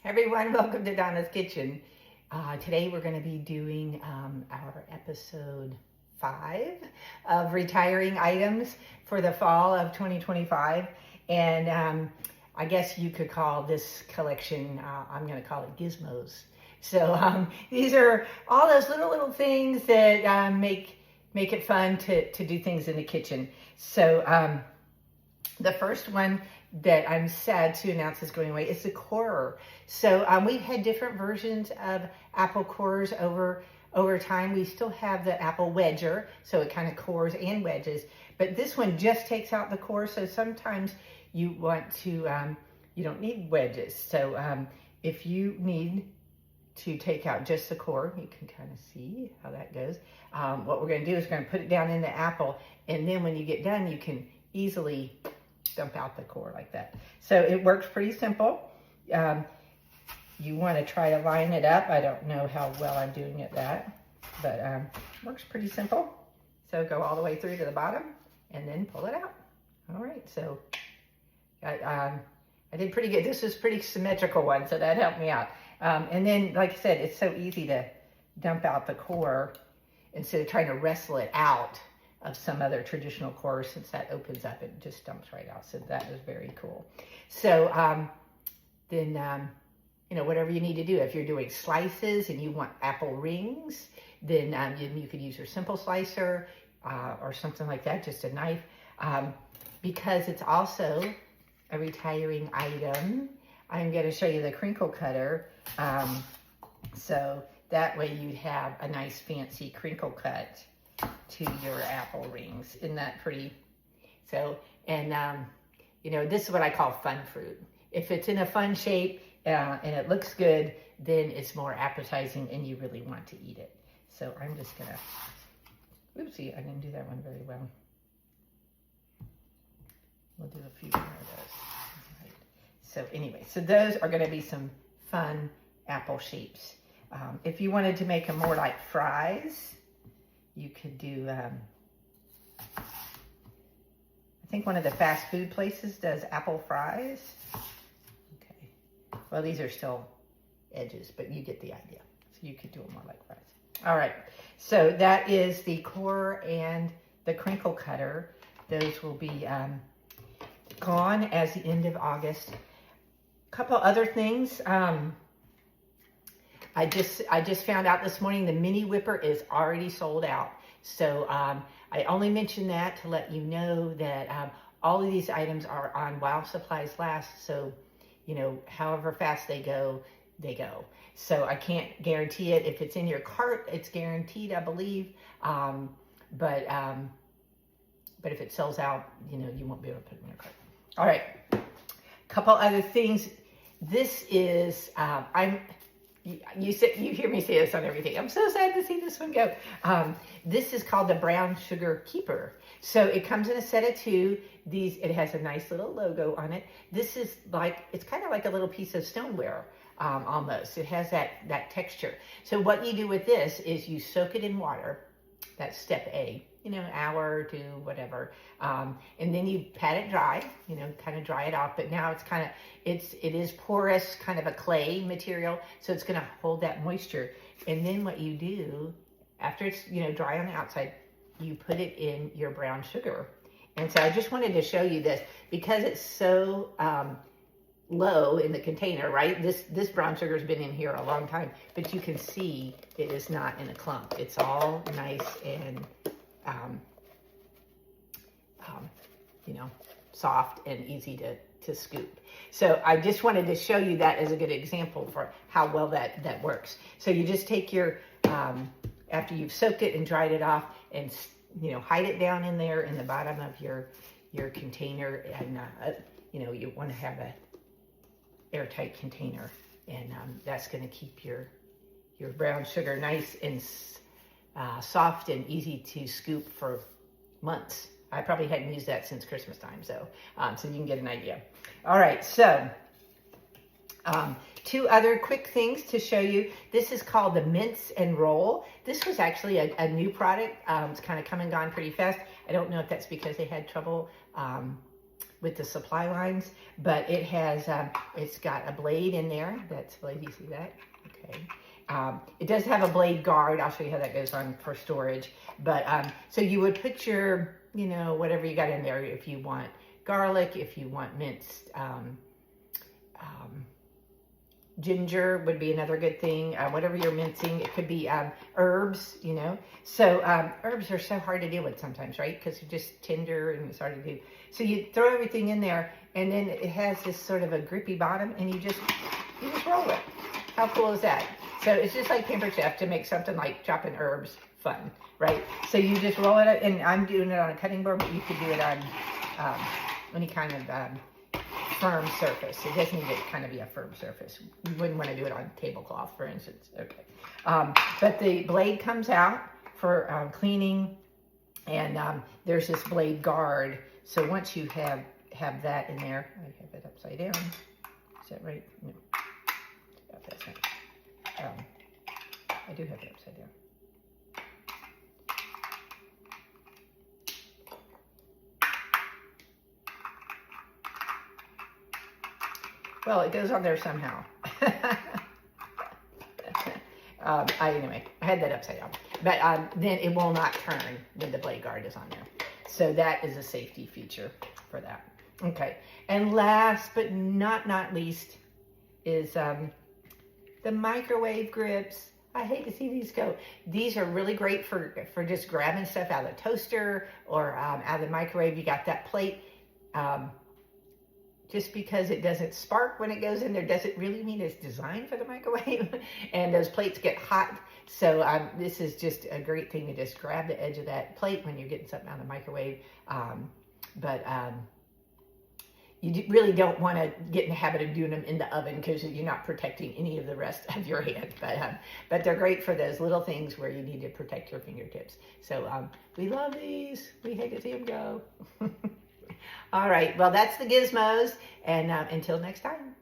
Everyone, welcome to Donna's Kitchen. Today we're going to be doing our episode 5 of retiring items for the fall of 2025. And I guess you could call this collection, I'm going to call it gizmos. So these are all those little things that make it fun to do things in the kitchen. So the first one that I'm sad to announce is going away is the corer. So we've had different versions of apple corers over time. We still have the apple wedger, so it kind of cores and wedges, but this one just takes out the core. So sometimes you want to, you don't need wedges. So if you need to take out just the core, you can kind of see how that goes. What we're going to do is we're going to put it down in the apple, and then when you get done, you can easily dump out the core like that. So it works pretty simple. You want to try to line it up. I don't know how well I'm doing at that, but works pretty simple. So go all the way through to the bottom and then pull it out. All right, so I did pretty good. This is a pretty symmetrical one, so that helped me out. And then, like I said, it's so easy to dump out the core instead of trying to wrestle it out of some other traditional core. Since that opens up, it just dumps right out. So that is very cool. So then, you know, whatever you need to do, if you're doing slices and you want apple rings, then you could use your simple slicer or something like that, just a knife. Because it's also a retiring item, I'm going to show you the crinkle cutter. So that way you'd have a nice fancy crinkle cut to your apple rings. Isn't that pretty? So, and you know, this is what I call fun fruit. If it's in a fun shape and it looks good, then it's more appetizing and you really want to eat it. So I'm just gonna, oopsie, I didn't do that one very well. We'll do a few more of those. All right. So anyway, so those are gonna be some fun apple shapes. If you wanted to make them more like fries, you could do, I think one of the fast food places does apple fries. Okay, well, these are still edges, but you get the idea. So you could do them more like fries. All right, so that is the core and the crinkle cutter. Those will be gone as the end of August. A couple other things. I just found out this morning the mini whipper is already sold out. So I only mention that to let you know that all of these items are on while supplies last. So, you know, however fast they go, they go. So I can't guarantee it. If it's in your cart, it's guaranteed, I believe. But if it sells out, you know, you won't be able to put it in your cart. All right, couple other things. This is, you hear me say this on everything. I'm so sad to see this one go. This is called the Brown Sugar Keeper. So it comes in a set of 2. It has a nice little logo on it. This is like, it's kind of like a little piece of stoneware almost. It has that texture. So what you do with this is you soak it in water. That's step A. You know, hour or 2, whatever. And then you pat it dry, you know, kind of dry it off. But now it's kind of, it is porous, kind of a clay material. So it's going to hold that moisture. And then what you do, after it's, you know, dry on the outside, you put it in your brown sugar. And so I just wanted to show you this because it's so low in the container, right? This brown sugar has been in here a long time, but you can see it is not in a clump. It's all nice and you know, soft and easy to scoop. So I just wanted to show you that as a good example for how well that works. So you just take your, after you've soaked it and dried it off, and, you know, hide it down in there in the bottom of your container. And, you know, you want to have a airtight container, and that's going to keep your brown sugar nice and soft and easy to scoop for months. I probably hadn't used that since Christmas time, so you can get an idea. All right, so 2 other quick things to show you. This is called the Mince and Roll. This was actually a new product. It's kind of come and gone pretty fast. I don't know if that's because they had trouble with the supply lines, but it has, it's got a blade in there. That's blade, you see that? Okay. It does have a blade guard. I'll show you how that goes on for storage. But so you would put your, you know, whatever you got in there. If you want garlic, if you want minced ginger would be another good thing. Whatever you're mincing, it could be herbs, you know. So herbs are so hard to deal with sometimes, right? Because they're just tender and it's hard to do. So you throw everything in there, and then it has this sort of a grippy bottom, and you just roll it. How cool is that? So it's just like Pampered Chef to make something like chopping herbs fun, right? So you just roll it, and I'm doing it on a cutting board, but you could do it on any kind of firm surface. It doesn't need to kind of be a firm surface. You wouldn't want to do it on tablecloth, for instance. Okay. But the blade comes out for cleaning, and there's this blade guard. So once you have that in there, I have it upside down. Is that right? No. Oh, that's right. I do have it upside down. Well, it goes on there somehow. Anyway, I had that upside down. But then it will not turn when the blade guard is on there. So that is a safety feature for that. Okay, and last but not least is the microwave grips. I hate to see these go. These are really great for just grabbing stuff out of the toaster or out of the microwave. You got that plate. Just because it doesn't spark when it goes in there doesn't really mean it's designed for the microwave. And those plates get hot. So this is just a great thing to just grab the edge of that plate when you're getting something out of the microwave. You really don't want to get in the habit of doing them in the oven because you're not protecting any of the rest of your hand. But they're great for those little things where you need to protect your fingertips. So we love these. We hate to see them go. All right, well, that's the gizmos, and until next time.